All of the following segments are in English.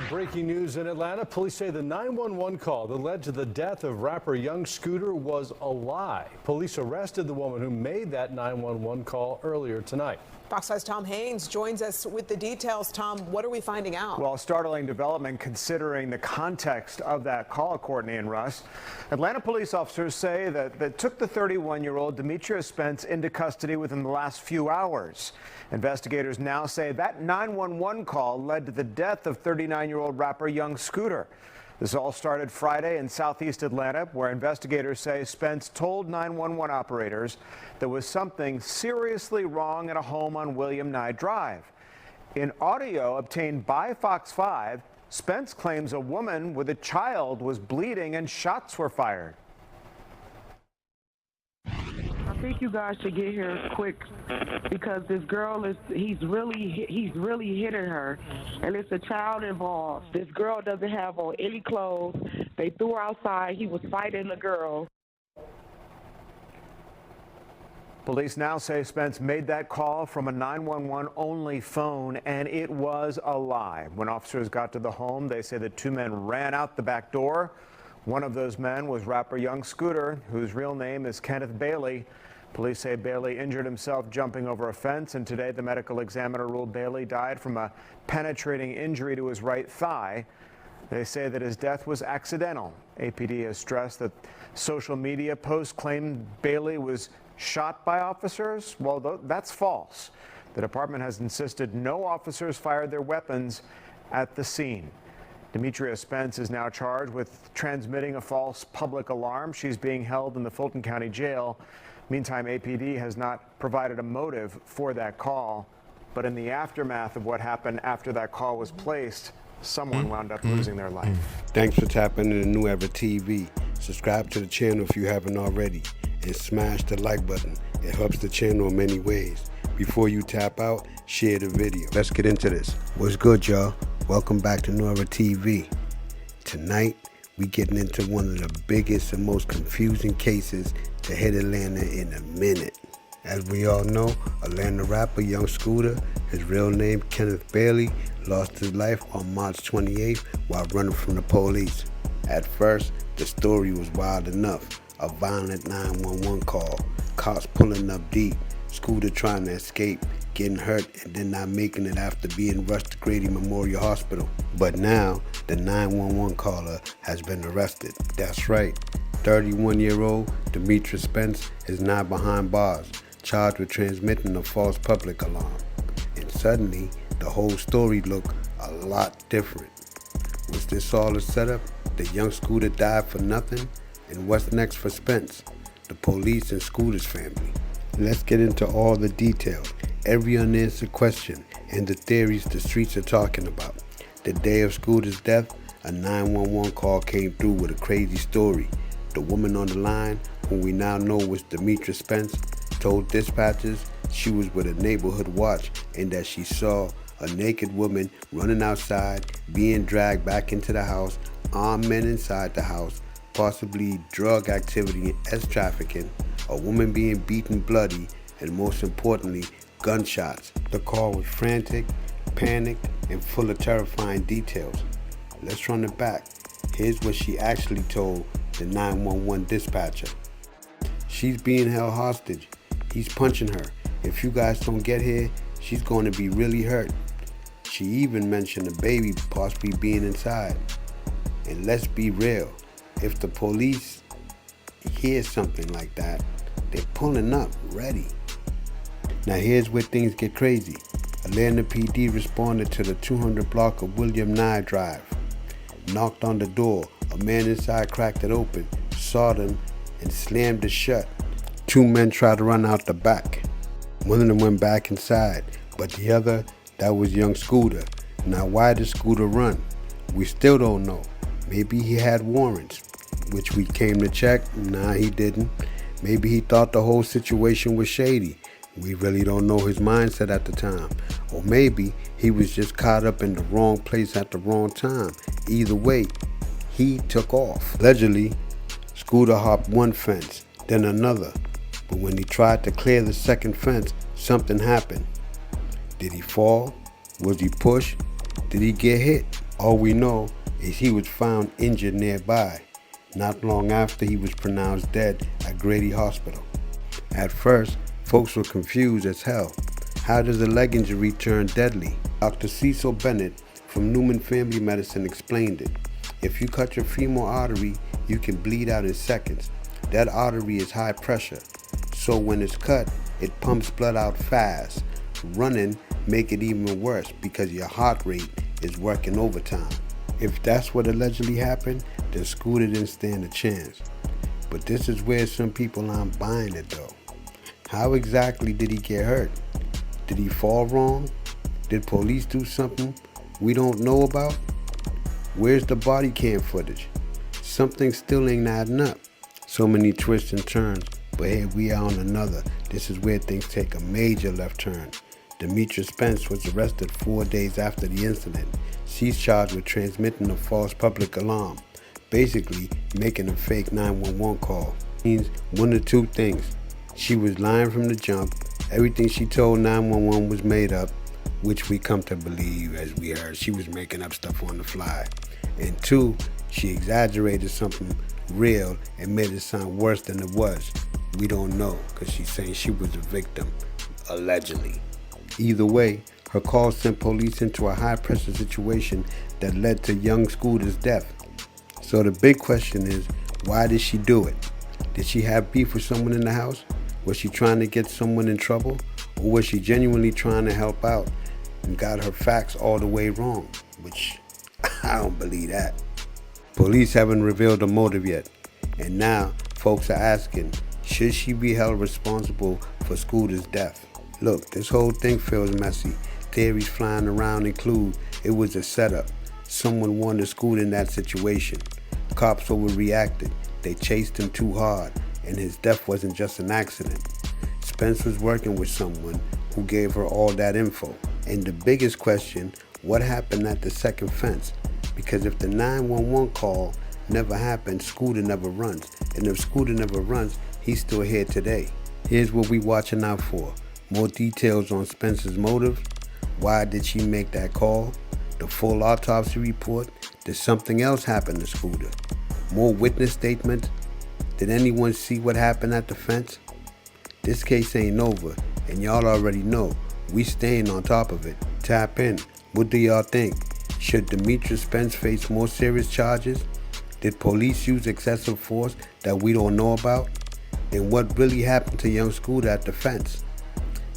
Breaking news in Atlanta. Police say the 911 call that led to the death of rapper Young Scooter was a lie. Police arrested the woman who made that 911 call earlier tonight. Fox 5's Tom Haynes joins us with the details. Tom, what are we finding out? Well, startling development considering the context of that call, Courtney and Russ. Atlanta police officers say that they took the 31-year-old Demetria Spence into custody within the last few hours. Investigators now say that 911 call led to the death of 39-year-old rapper Young Scooter. This all started Friday in southeast Atlanta, where investigators say Spence told 911 operators there was something seriously wrong at a home on William Nye Drive. In audio obtained by Fox 5, Spence claims a woman with a child was bleeding and shots were fired. I think you guys should get here quick because this girl he's really hitting her, and it's a child involved. This girl doesn't have on any clothes. They threw her outside. He was fighting the girl. Police now say Spence made that call from a 911 only phone, and it was a lie. When officers got to the home, they say the two men ran out the back door. One of those men was rapper Young Scooter, whose real name is Kenneth Bailey. Police say Bailey injured himself jumping over a fence, and today the medical examiner ruled Bailey died from a penetrating injury to his right thigh. They say that his death was accidental. APD has stressed that social media posts claim Bailey was shot by officers. Well, that's false. The department has insisted no officers fired their weapons at the scene. Demetria Spence is now charged with transmitting a false public alarm. She's being held in the Fulton County Jail. Meantime, APD has not provided a motive for that call, but in the aftermath of what happened after that call was placed, someone wound up losing their life. Thanks for tapping into New Era TV. Subscribe to the channel if you haven't already, and smash the like button. It helps the channel in many ways. Before you tap out, share the video. Let's get into this. What's good, y'all? Welcome back to New Era TV. Tonight, we getting into one of the biggest and most confusing cases to hit Atlanta in a minute. As we all know, Atlanta rapper Young Scooter, his real name Kenneth Bailey, lost his life on March 28th while running from the police. At first, the story was wild enough. A violent 911 call, cops pulling up deep, Scooter trying to escape, getting hurt, and then not making it after being rushed to Grady Memorial Hospital. But now, the 911 caller has been arrested. That's right, 31-year-old Demetria Spence is now behind bars, charged with transmitting a false public alarm. And suddenly, the whole story looked a lot different. Was this all a setup? The Young Scooter died for nothing? And what's next for Spence, the police, and Scooter's family? Let's get into all the details, every unanswered question, and the theories the streets are talking about. The day of Scooter's death, a 911 call came through with a crazy story. The woman on the line, whom we now know was Demetria Spence, told dispatchers she was with a neighborhood watch and that she saw a naked woman running outside, being dragged back into the house, armed men inside the house, possibly drug activity as trafficking, a woman being beaten bloody, and most importantly, gunshots. The call was frantic, panicked, and full of terrifying details. Let's run it back. Here's what she actually told the 911 dispatcher. She's being held hostage. He's punching her. If you guys don't get here, she's going to be really hurt. She even mentioned a baby possibly being inside. And let's be real, if the police hear something like that, they're pulling up, ready. Now here's where things get crazy. Atlanta PD responded to the 200 block of William Nye Drive. Knocked on the door. A man inside cracked it open, saw them, and slammed it shut. Two men tried to run out the back. One of them went back inside, but the other, that was Young Scooter. Now why did Scooter run? We still don't know. Maybe he had warrants, which we came to check. Nah, he didn't. Maybe he thought the whole situation was shady. We really don't know his mindset at the time. Or maybe he was just caught up in the wrong place at the wrong time. Either way, he took off. Allegedly, Scooter hopped one fence, then another. But when he tried to clear the second fence, something happened. Did he fall? Was he pushed? Did he get hit? All we know is he was found injured nearby, not long after he was pronounced dead at Grady Hospital. At first, folks were confused as hell. How does a leg injury turn deadly? Dr. Cecil Bennett from Newman Family Medicine explained it. If you cut your femoral artery, you can bleed out in seconds. That artery is high pressure, so when it's cut, it pumps blood out fast. Running make it even worse because your heart rate is working overtime. If that's what allegedly happened, then Scooter didn't stand a chance. But this is where some people aren't buying it though. How exactly did he get hurt? Did he fall wrong? Did police do something we don't know about? Where's the body cam footage? Something still ain't adding up. So many twists and turns, but here we are on another. This is where things take a major left turn. Demetria Spence was arrested 4 days after the incident. She's charged with transmitting a false public alarm, basically making a fake 911 call. Means one of two things. She was lying from the jump. Everything she told 911 was made up, which we come to believe, as we heard, she was making up stuff on the fly. And two, she exaggerated something real and made it sound worse than it was. We don't know, because she's saying she was a victim, allegedly. Either way, her call sent police into a high-pressure situation that led to young Scooter's death. So the big question is, why did she do it? Did she have beef with someone in the house? Was she trying to get someone in trouble? Or was she genuinely trying to help out and got her facts all the way wrong? Which, I don't believe that. Police haven't revealed the motive yet. And now, folks are asking, should she be held responsible for Scooter's death? Look, this whole thing feels messy. Theories flying around include it was a setup. Someone wanted Scooter in that situation. Cops overreacted. They chased him too hard, and his death wasn't just an accident. Spence was working with someone who gave her all that info. And the biggest question, what happened at the second fence? Because if the 911 call never happened, Scooter never runs. And if Scooter never runs, he's still here today. Here's what we watching out for. More details on Spence's motive. Why did she make that call? The full autopsy report. Did something else happen to Scooter? More witness statements. Did anyone see what happened at the fence? This case ain't over, and y'all already know we staying on top of it. Tap in. What do y'all think? Should Demetria Spence face more serious charges? Did police use excessive force that we don't know about? And what really happened to young Scooter at the fence?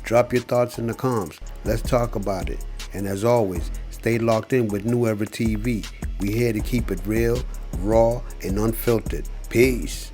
Drop your thoughts in the comments. Let's talk about it. And as always, stay locked in with New Era TV. We here to keep it real, raw, and unfiltered. Peace.